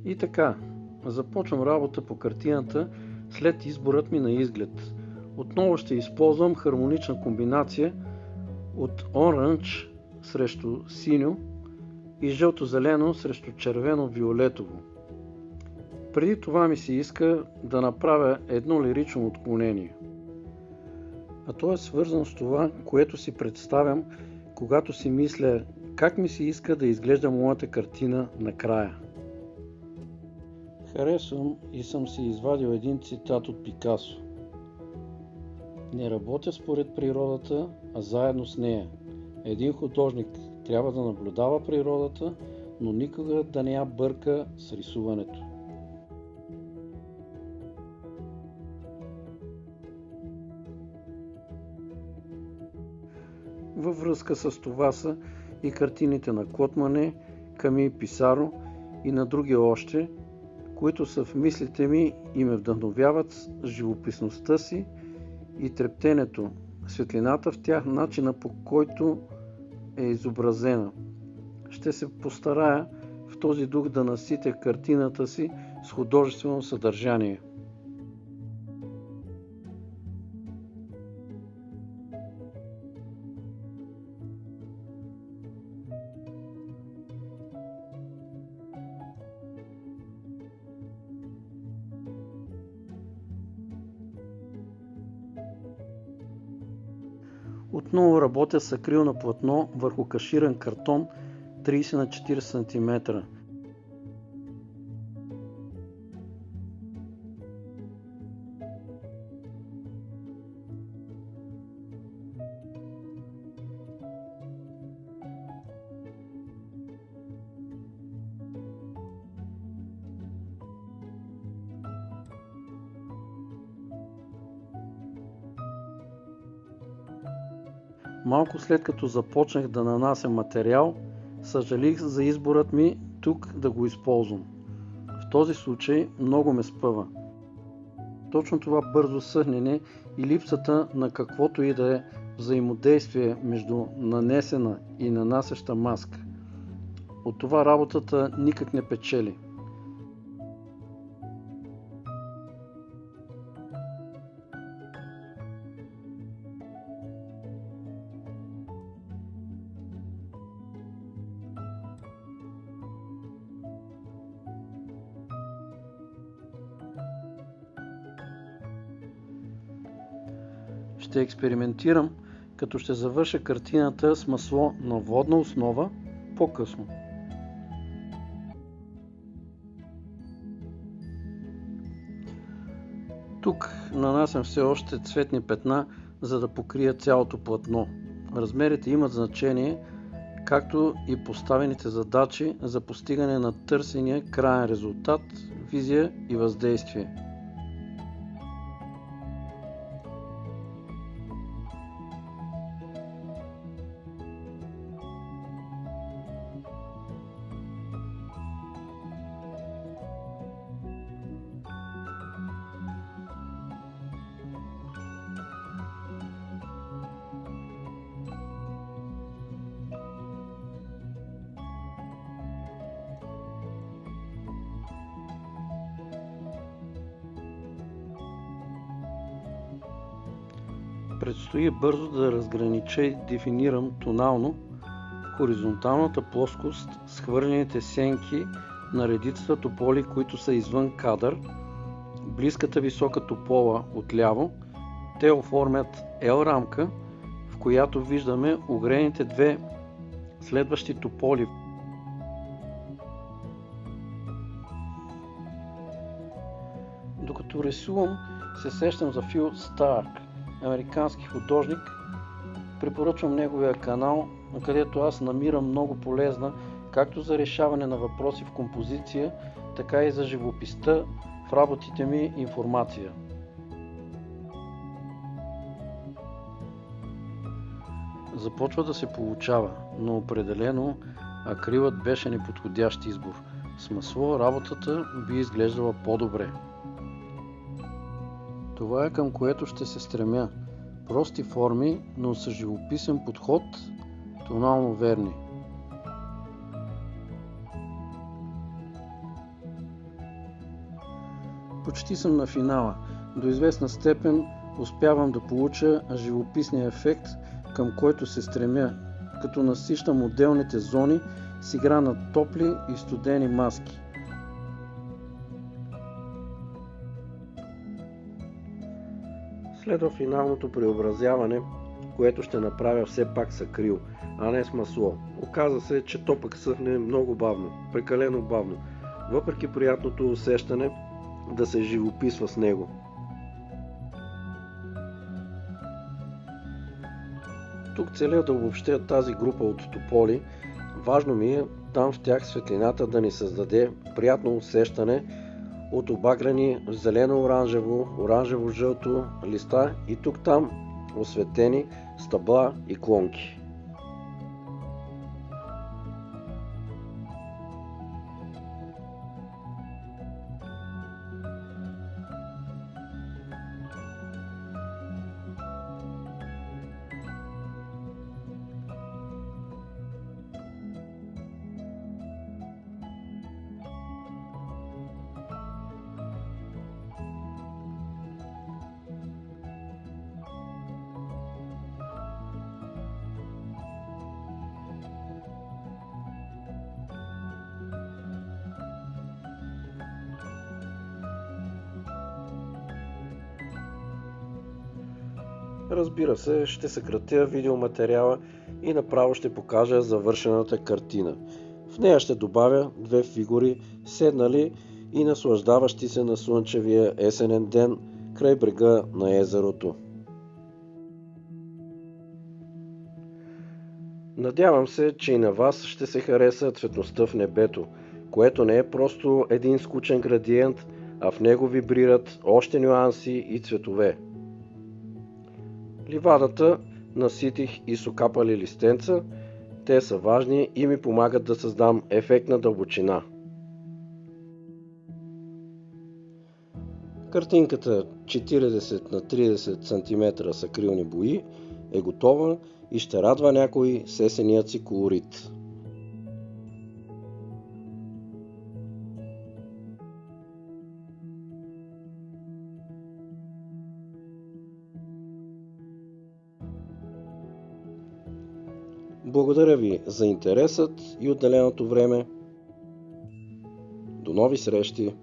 И така, започвам работа по картината след изборът ми на изглед. Отново ще използвам хармонична комбинация от оранж срещу синьо и жълто-зелено срещу червено-виолетово. Преди това ми се иска да направя едно лирично отклонение. А то е свързано с това, което си представям, когато си мисля как ми се иска да изглежда моята картина накрая. Харесвам и съм си извадил един цитат от Пикасо. Не работя според природата, а заедно с нея. Един художник трябва да наблюдава природата, но никога да не я бърка с рисуването. Във връзка с това са и картините на Клод Мане, Ками Писаро и на други още, които са в мислите ми и ме вдъхновяват с живописността си и трептенето, светлината в тях, начина по който е изобразена. Ще се постарая в този дух да наситя картината си с художествено съдържание. Отново работя с акрилно платно върху каширан картон 30 на 40 см. Малко след като започнах да нанася материал, съжалих за изборът ми тук да го използвам. В този случай много ме спъва. Точно това бързо съхнене и липсата на каквото и да е взаимодействие между нанесена и нанасяща маска. От това работата никак не печели. Ще експериментирам, като ще завърша картината с масло на водна основа по-късно. Тук нанасям все още цветни петна, за да покрия цялото платно. Размерите имат значение, както и поставените задачи за постигане на търсения краен резултат, визия и въздействие. Предстои бързо да разгранича и дефинирам тонално хоризонталната плоскост с хвърлените сенки на редицата тополи, които са извън кадър, близката висока топола отляво. Те оформят L рамка, в която виждаме огрените две следващи тополи. Докато рисувам, се сещам за Фил Старк, американски художник. Препоръчвам неговия канал, където аз намирам много полезна както за решаване на въпроси в композиция, така и за живописта в работите ми информация. Започва да се получава, но определено акрилът беше неподходящ избор. С масло работата би изглеждала по-добре. Това е към което ще се стремя. Прости форми, но с живописен подход, тонално верни. Почти съм на финала. До известна степен успявам да получа живописния ефект, към който се стремя, като насищам отделните зони с игра на топли и студени маски. Следва финалното преобразяване, което ще направя все пак с акрил, а не с масло. Оказа се, че то пък съхне много бавно, прекалено бавно, въпреки приятното усещане да се живописва с него. Тук целя да обобщя тази група от тополи. Важно ми е там в тях светлината да ни създаде приятно усещане от обагрени зелено-оранжево, оранжево-жълто листа и тук-там осветени стъбла и клонки. Разбира се, ще съкратя видеоматериала и направо ще покажа завършената картина. В нея ще добавя две фигури, седнали и наслаждаващи се на слънчевия есенен ден край брега на езерото. Надявам се, че и на вас ще се хареса цветността в небето, което не е просто един скучен градиент, а в него вибрират още нюанси и цветове. Ливадата наситих и с окапали листенца. Те са важни и ми помагат да създам ефектна дълбочина. Картинката 40 на 30 см с акрилни бои е готова и ще радва някой с есенният си колорит. Благодаря ви за интересът и отделеното време. До нови срещи!